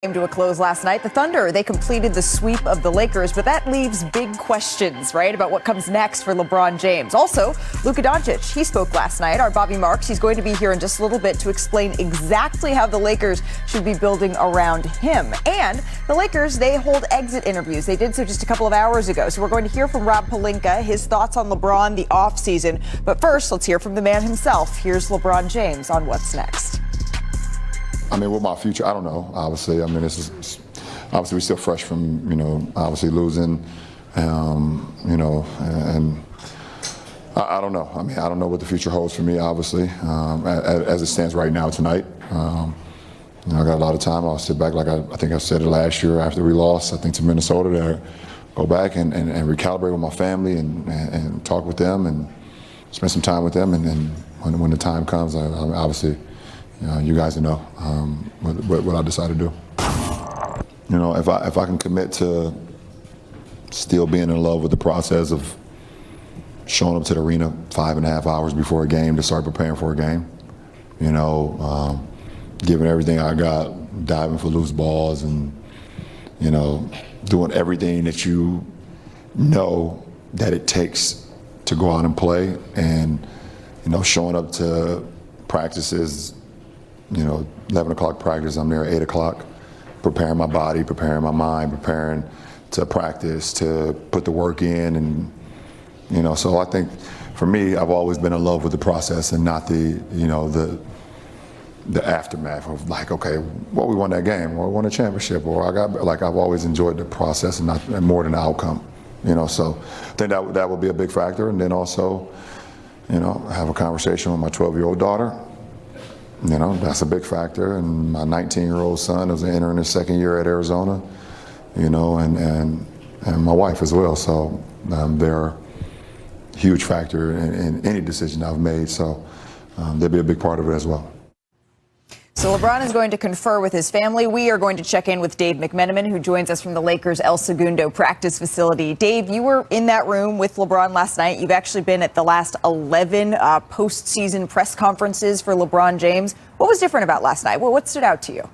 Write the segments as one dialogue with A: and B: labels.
A: Came to a close last night. The Thunder, they completed the sweep of the Lakers, but that leaves big questions, right, about what comes next for LeBron James. Also, Luka Doncic, he spoke last night. Our Bobby Marks, he's going to be here in just a little bit to explain exactly how the Lakers should be building around him. And the Lakers, they hold exit interviews. They did so just a couple of hours ago. So we're going to hear from Rob Pelinka, his thoughts on LeBron, the offseason. But first, let's hear from the man himself. Here's LeBron James on what's next.
B: I mean, with my future, I don't know, obviously. I mean, obviously we're still fresh from, obviously losing, and I don't know. I mean, I don't know what the future holds for me, obviously, as it stands right now tonight. I got a lot of time. I'll sit back, like I think I said it last year after we lost, I think, to Minnesota, to go back and recalibrate with my family and talk with them and spend some time with them. And then when the time comes, I obviously, you guys know what I decide to do. If I can commit to still being in love with the process of showing up to the arena 5.5 hours before a game to start preparing for a game, giving everything I got, diving for loose balls, and doing everything that you know that it takes to go out and play, and showing up to practices. 11 o'clock practice, I'm there at 8 o'clock, preparing my body, preparing my mind, preparing to practice, to put the work in. And, so I think for me, I've always been in love with the process and not the aftermath of like, okay, well, we won that game, or we won a championship, or I've always enjoyed the process and more than the outcome. So I think that would be a big factor. And then also, have a conversation with my 12-year-old daughter. That's a big factor. And my 19-year-old son is entering his second year at Arizona, and my wife as well. So they're a huge factor in any decision I've made. So they'll be a big part of it as well.
A: So LeBron is going to confer with his family. We are going to check in with Dave McMenamin, who joins us from the Lakers' El Segundo practice facility. Dave, you were in that room with LeBron last night. You've actually been at the last 11 postseason press conferences for LeBron James. What was different about last night? What stood out to you?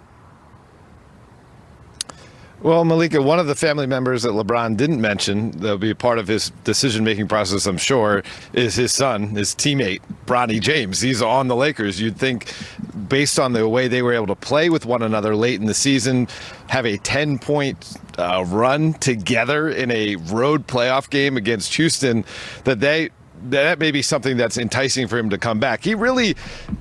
C: Well, Malika, one of the family members that LeBron didn't mention, that'll be a part of his decision-making process, I'm sure, is his son, his teammate, Bronny James. He's on the Lakers. You'd think, based on the way they were able to play with one another late in the season, have a 10-point run together in a road playoff game against Houston, that may be something that's enticing for him to come back. He really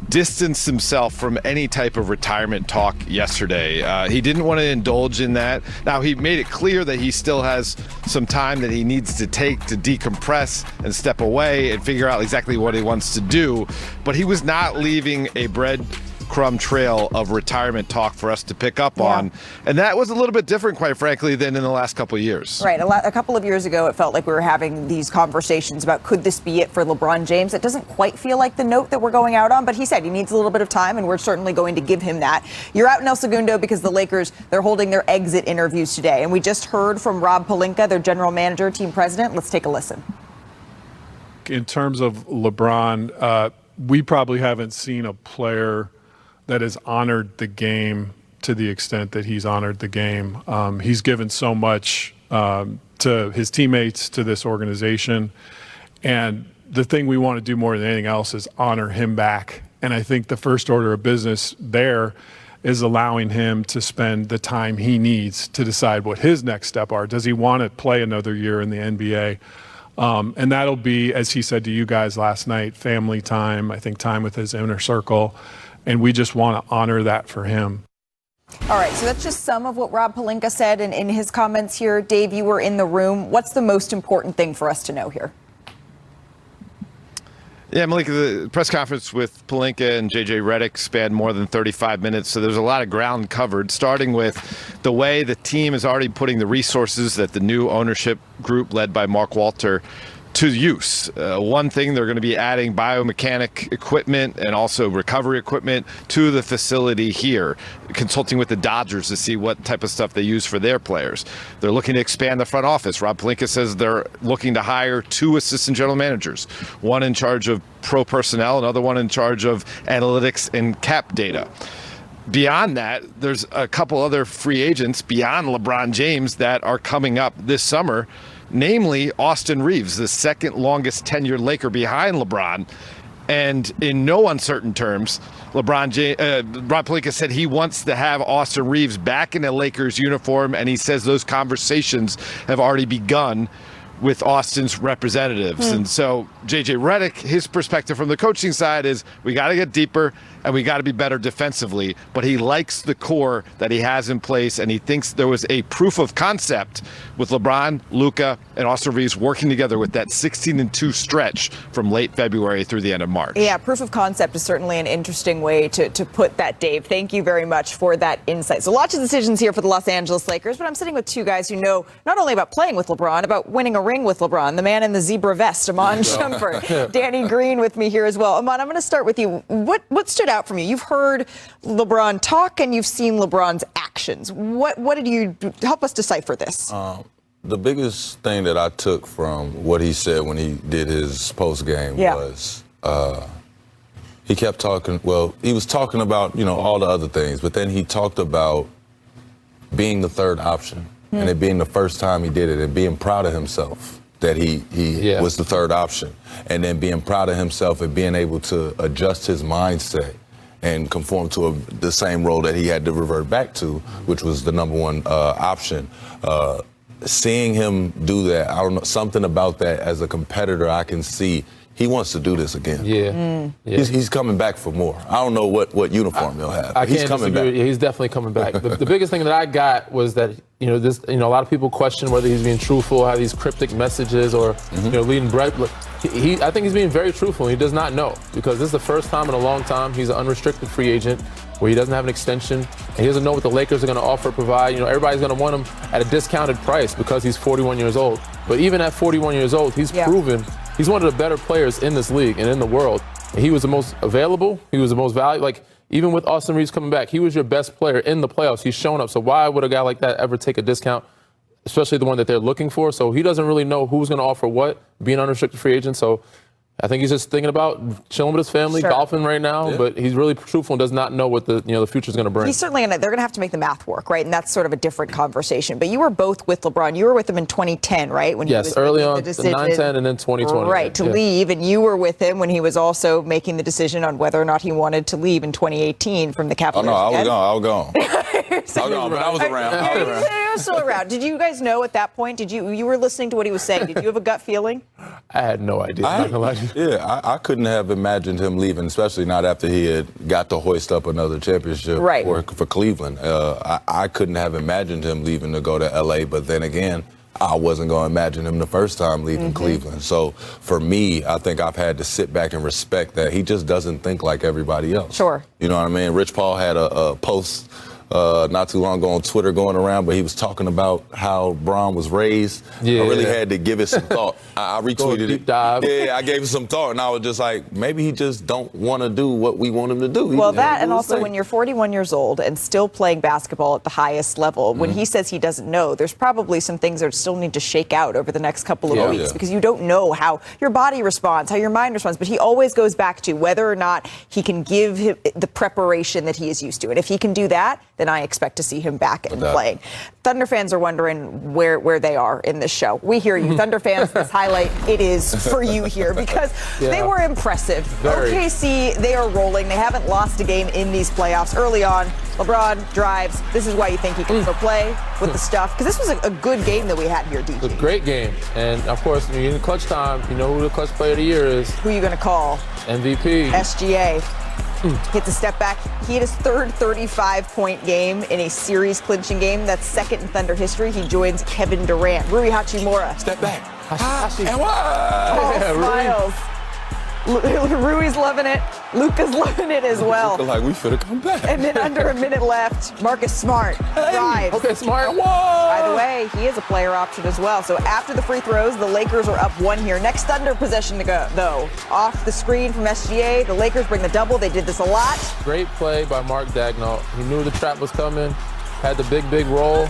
C: distanced himself from any type of retirement talk yesterday. He didn't want to indulge in that. Now, he made it clear that he still has some time that he needs to take to decompress and step away and figure out exactly what he wants to do. But he was not leaving a breadcrumb trail of retirement talk for us to pick up on. And that was a little bit different, quite frankly, than in the last couple of years.
A: Right. A couple of years ago, it felt like we were having these conversations about could this be it for LeBron James. It doesn't quite feel like the note that we're going out on, but he said he needs a little bit of time, and we're certainly going to give him that. You're out in El Segundo because the Lakers, they're holding their exit interviews today. And we just heard from Rob Pelinka, their general manager, team president. Let's take a listen.
D: In terms of LeBron, we probably haven't seen a player that has honored the game to the extent that he's honored the game. He's given so much to his teammates, to this organization. And the thing we want to do more than anything else is honor him back. And I think the first order of business there is allowing him to spend the time he needs to decide what his next step are. Does he want to play another year in the NBA? And that'll be, as he said to you guys last night, family time, I think time with his inner circle. And we just want to honor that for him.
A: All right, so that's just some of what Rob Pelinka said in his comments here. Dave, you were in the room. What's the most important thing for us to know here?
C: Yeah, Malika, the press conference with Pelinka and J.J. Redick spanned more than 35 minutes, so there's a lot of ground covered, starting with the way the team is already putting the resources that the new ownership group led by Mark Walter to use. One thing, they're going to be adding biomechanic equipment and also recovery equipment to the facility here, consulting with the Dodgers to see what type of stuff they use for their players. They're looking to expand the front office. Rob Pelinka says they're looking to hire 2 assistant general managers, one in charge of pro personnel, another one in charge of analytics and cap data. beyond that, there's a couple other free agents beyond LeBron James that are coming up this summer, namely Austin Reeves, the second longest tenured Laker behind LeBron. And in no uncertain terms, Rob Pelinka said he wants to have Austin Reeves back in a Lakers uniform, and he says those conversations have already begun with Austin's representatives. And so JJ Redick, his perspective from the coaching side is we got to get deeper and we got to be better defensively, but he likes the core that he has in place, and he thinks there was a proof of concept with LeBron, Luka, and Austin Reeves working together with that 16-2 stretch from late February through the end of March.
A: Yeah, proof of concept is certainly an interesting way to put that, Dave. Thank you very much for that insight. So lots of decisions here for the Los Angeles Lakers, but I'm sitting with two guys who know not only about playing with LeBron, about winning a ring with LeBron, the man in the zebra vest, Amon Shumpert. Danny Green with me here as well. Amon, I'm going to start with you. What stood out for you? You've heard LeBron talk and you've seen LeBron's actions. What did you help us decipher this?
E: The biggest thing that I took from what he said when he did his post game was he kept talking. Well, he was talking about all the other things, but then he talked about being the third option and it being the first time he did it and being proud of himself that he was the third option, and then being proud of himself and being able to adjust his mindset and conform to the same role that he had to revert back to, which was the number one option. Seeing him do that, I don't know, something about that as a competitor, I can see he wants to do this again. He's coming back for more. I don't know what uniform he'll have. He's coming back.
F: He's definitely coming back. The biggest thing that I got was that a lot of people question whether he's being truthful, have these cryptic messages, or leading bread. I think he's being very truthful. He does not know, because this is the first time in a long time he's an unrestricted free agent where he doesn't have an extension and he doesn't know what the Lakers are going to offer, provide. Everybody's going to want him at a discounted price because he's 41 years old. But even at 41 years old, he's proven he's one of the better players in this league and in the world. And he was the most available. He was the most valuable. Like, even with Austin Reeves coming back, he was your best player in the playoffs. He's shown up. So why would a guy like that ever take a discount, especially the one that they're looking for? So he doesn't really know who's going to offer what, being unrestricted free agent. So I think he's just thinking about chilling with his family, golfing right now, but he's really truthful and does not know what the future is going to bring.
A: He's certainly they're going to have to make the math work, right? And that's sort of a different conversation. But you were both with LeBron. You were with him in 2010, right? When he was
F: early on,
A: the decision,
F: 9-10, and then 2020.
A: Right, to leave. And you were with him when he was also making the decision on whether or not he wanted to leave in 2018 from the Cavaliers.
E: Oh, no, I was gone. But I was around.
A: You were still around. Did you guys know at that point? You were listening to what he was saying? Did you have a gut feeling?
F: I had no idea.
E: I couldn't have imagined him leaving, especially not after he had got to hoist up another championship for Cleveland. I couldn't have imagined him leaving to go to L.A., but then again, I wasn't going to imagine him the first time leaving Cleveland. So for me, I think I've had to sit back and respect that he just doesn't think like everybody else.
A: Sure.
E: You know what I mean? Rich Paul had a post not too long ago on Twitter going around, but he was talking about how Bron was raised. I really had to give it some thought. I retweeted
F: deep dive.
E: I gave it some thought, and I was just like, maybe he just don't want to do what we want him to do.
A: Well, that, and also when you're 41 years old and still playing basketball at the highest level, when he says he doesn't know, there's probably some things that still need to shake out over the next couple of weeks because you don't know how your body responds, how your mind responds. But he always goes back to whether or not he can give him the preparation that he is used to. And if he can do that, then I expect to see him back and playing. Thunder fans are wondering where they are in this show. We hear you. Thunder fans, this highlight, it is for you here because they were impressive. OKC, they are rolling. They haven't lost a game in these playoffs. Early on, LeBron drives. This is why you think he can go play with the stuff. Because this was a good game that we had here, DG.
F: It was a great game. And, of course, in clutch time, you know who the clutch player of the year is.
A: Who are you going to call?
F: MVP.
A: SGA. Hits a step back. He had his third 35-point game in a series-clinching game. That's second in Thunder history. He joins Kevin Durant. Rui Hachimura.
E: Step back.
A: Smiles. Rui's loving it. Luka's loving it as well.
E: Like we finna come back.
A: And then under a minute left, Marcus Smart drives.
F: Okay, Smart.
A: By the way, he is a player option as well. So after the free throws, the Lakers are up one here. Next Thunder possession to go, though. Off the screen from SGA, the Lakers bring the double. They did this a lot.
F: Great play by Mark Daigneault. He knew the trap was coming, had the big roll,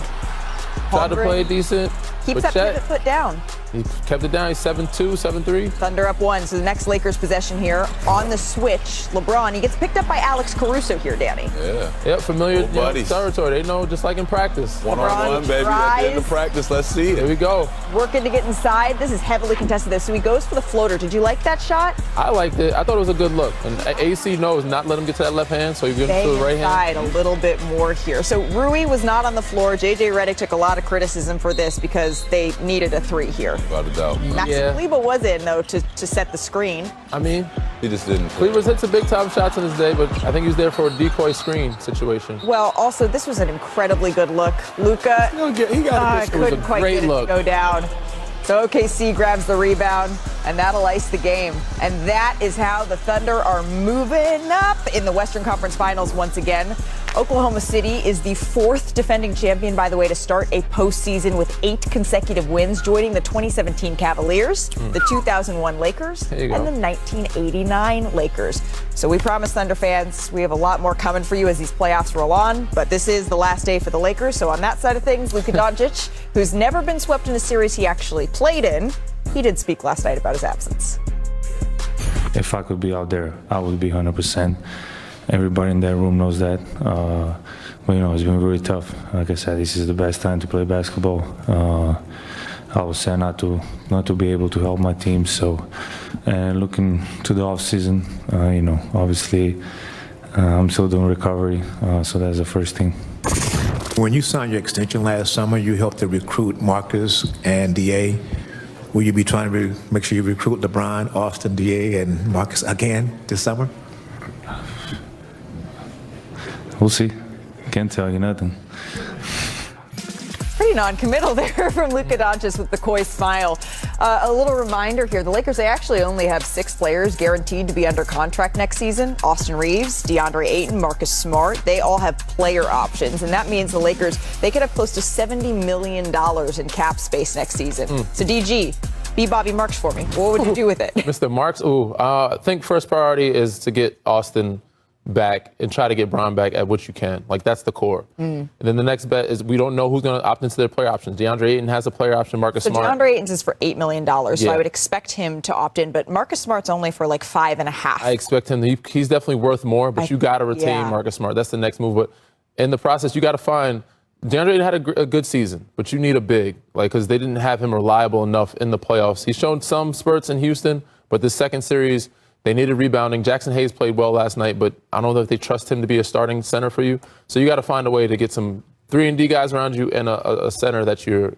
F: tried to play decent.
A: Keeps that pivot foot down.
F: He kept it down. He's 7-2, 7-3.
A: Thunder up 1. So the next Lakers possession here on the switch. LeBron, he gets picked up by Alex Caruso here, Danny.
E: Yeah.
F: Yep, familiar
E: buddies.
F: territory. They know just like in practice.
E: One-on-one, baby. At the end of practice, let's see it.
F: Here we go.
A: Working to get inside. This is heavily contested, though. So he goes for the floater. Did you like that shot?
F: I liked it. I thought it was a good look. And AC knows not let him get to that left hand, so you get to the right hand.
A: A little bit more here. So Rui was not on the floor. JJ Redick took a lot of criticism for this because they needed a 3 here.
E: Without a doubt.
A: Maxi Kleber was in, though, to set the screen.
F: I mean,
E: He just didn't.
F: Kleber's hit some big-time shots in his day, but I think he was there for a decoy screen situation.
A: Well, also, this was an incredibly good look. Luka,
E: He got
A: couldn't quite
F: great
A: get it
F: look.
A: to go down. So OKC grabs the rebound, and that'll ice the game. And that is how the Thunder are moving up in the Western Conference Finals once again. Oklahoma City is the 4th defending champion, by the way, to start a postseason with 8 consecutive wins, joining the 2017 Cavaliers, the 2001 Lakers, and the 1989 Lakers. So we promise, Thunder fans, we have a lot more coming for you as these playoffs roll on. But this is the last day for the Lakers. So on that side of things, Luka Doncic, who's never been swept in a series he actually played in, he did speak last night about his absence.
G: If I could be out there, I would be 100%. Everybody in that room knows that. But, you know, it's been really tough. Like I said, this is the best time to play basketball. I was sad not to be able to help my team. So, and looking to the off season, you know, obviously, I'm still doing recovery. So that's the first thing.
H: When you signed your extension last summer, you helped to recruit Marcus and DA. Will you be trying to make sure you recruit LeBron, Austin, DA, and Marcus again this summer?
G: We'll see. Can't tell you nothing.
A: Pretty non-committal there from Luka Doncic with the coy smile. A little reminder here, the Lakers, they actually only have 6 players guaranteed to be under contract next season. Austin Reeves, DeAndre Ayton, Marcus Smart, they all have player options. And that means the Lakers, they could have close to $70 million in cap space next season. So DG, be Bobby Marks for me. What would you do with it?
F: Mr. Marks, I think first priority is to get Austin back and try to get Bron back at what you can. Like, that's the core. And then the next bet is we don't know who's going to opt into their player options. DeAndre Ayton has a player option, Marcus Smart.
A: So DeAndre Ayton's is for $8 million, so I would expect him to opt in, but Marcus Smart's only for like 5.5.
F: I expect him to, he's definitely worth more, but you got to retain Marcus Smart. That's the next move. But in the process, you got to find, DeAndre Ayton had a good season, but you need a big, like, because they didn't have him reliable enough in the playoffs. He's shown some spurts in Houston, but the second series, they needed rebounding. Jackson Hayes played well last night, but I don't know if they trust him to be a starting center for you. So you got to find a way to get some 3-and-D guys around you and a center that can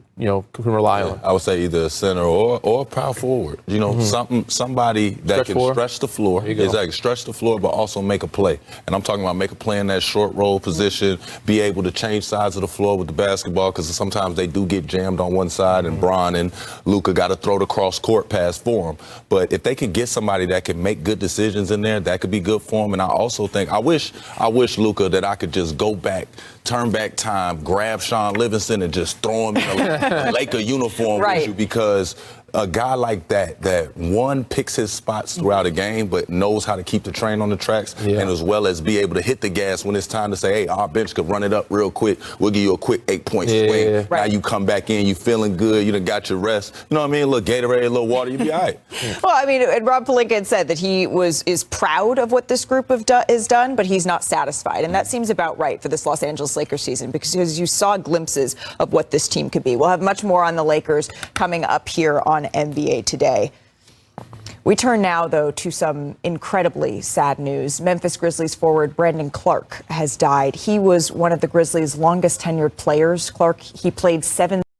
F: rely on.
E: I would say either a center or a power forward. You know, somebody that can stretch the floor. Exactly, stretch the floor, but also make a play. And I'm talking about make a play in that short roll position, be able to change sides of the floor with the basketball, because sometimes they do get jammed on one side, and Bron and Luka got to throw the cross-court pass for them. But if they can get somebody that can make good decisions in there, that could be good for them. And I also think, I wish Luka, that I could just go back, turn back time, grab Sean Livingston and just throw him in a Laker uniform with you, because a guy like that one picks his spots throughout a game, but knows how to keep the train on the tracks, and as well as be able to hit the gas when it's time to say, hey, our bench could run it up real quick. We'll give you a quick 8-point swing. Now you come back in, you feeling good, you done got your rest. You know what I mean? A little Gatorade, a little water, you'll be all right.
A: Well, I mean, and Rob Pelinka had said that he is proud of what this group has done, but he's not satisfied. And that seems about right for this Los Angeles Lakers season, because you saw glimpses of what this team could be. We'll have much more on the Lakers coming up here on NBA Today. We turn now, though, to some incredibly sad news. Memphis Grizzlies forward Brandon Clark has died. He was one of the Grizzlies' longest tenured players. Clark, he played 7